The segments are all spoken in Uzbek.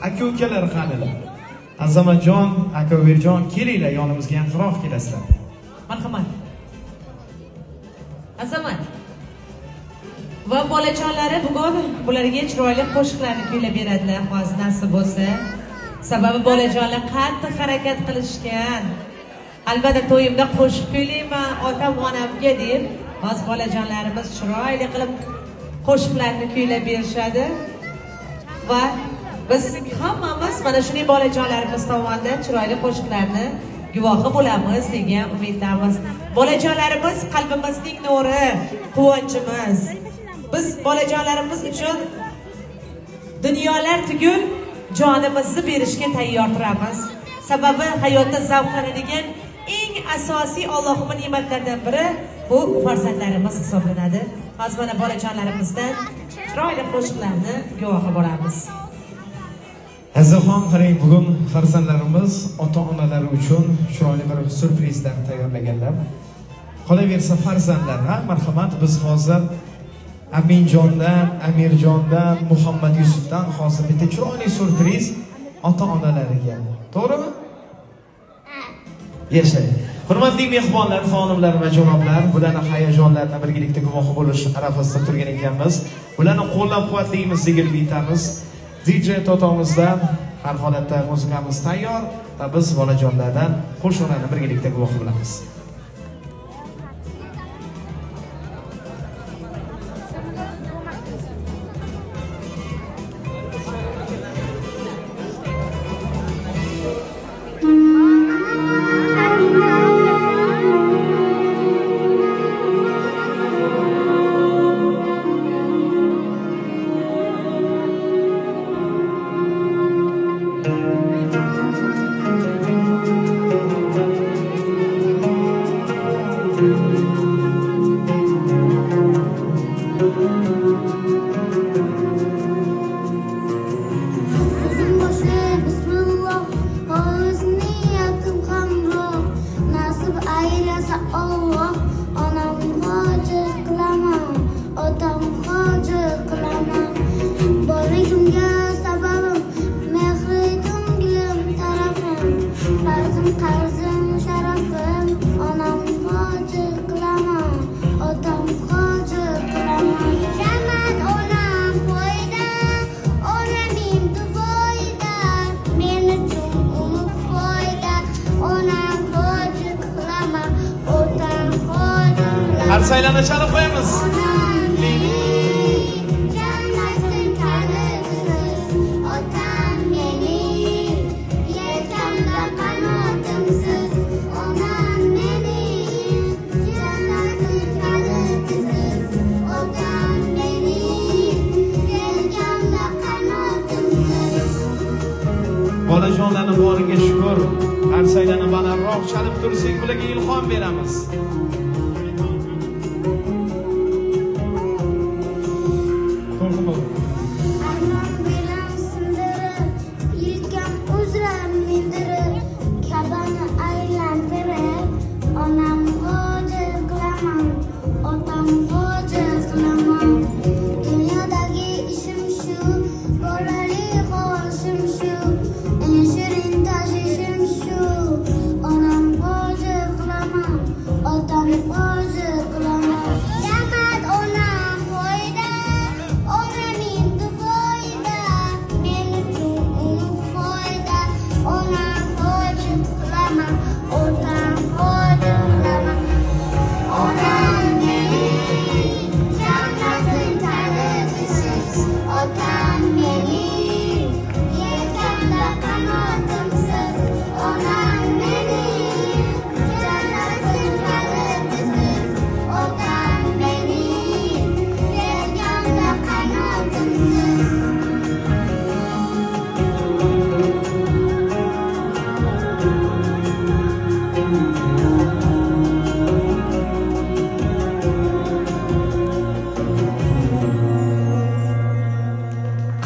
aka-ukalar qanilar? Azamatjon, aka O'berjon, kelinglar yonimizga yaqinroq kelasizlar. Marhamat. Azamat. Va bolajonlari bugun bularga chiroyli qo'shiqlarni kuylab beradilar, hozir nasib bo'lsa. Sababi bolajonlar qattiq harakat qilishgan. Albatta to'yimda qo'shiq kuylayman otam onamga deb, hozir bolajonlarimiz chiroyli qilib qo'shiqlarni kuylab berishadi. Va biz hammamiz mana shunday bolajonlarimiz tomonidan chiroyli qo'shiqlarni guvohi bo'lamiz degan umiddamiz. Bolajonlarimiz qalbimizning nuri, quvonchimiz. Biz bolajonlarimiz uchun dunyolar tugul jonimizni berishga tayyor turamiz. Sababi hayotda zavqlanadigan eng asosiy Allohning ne'matlaridan biri bu farzandlarimiz hisoblanadi. Hozir mana bolajonlarimizdan chiroyli qo'shiqlarni guvohi bo'lamiz. Azizxon, qarang, bugun farzandlarimiz ota-onalari uchun chiroyli bir surprizlar tayyorlaganlar. Qolaversa farzandlar, marhamat, biz hozir Aminjondan, Amirjondan, Muhammad Yusufdan hozir bitta chiroyli surpriz ota-onalariga. To'g'rimi? Yashang. Hurmatli mehmonlar, xonimlar va janoblar, bularning hayajonlarini birgalikda guvohi bo'lish arafasida turgan ekanmiz. Bularni qo'llab-quvvatlaymiz, degilib aytamiz. DJ Totomizdan har holatda muzikamiz tayyor va biz bolajonlardan qo'shiqlarni birgalikda guvohi bo'lamiz. Saylana chalib qo'yamiz. Bolajonlarning boriga shukr. Har saylana balandroq chalib tursak, ularga ilhom beramiz.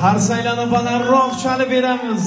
Har saylana balandroq chalib beramiz.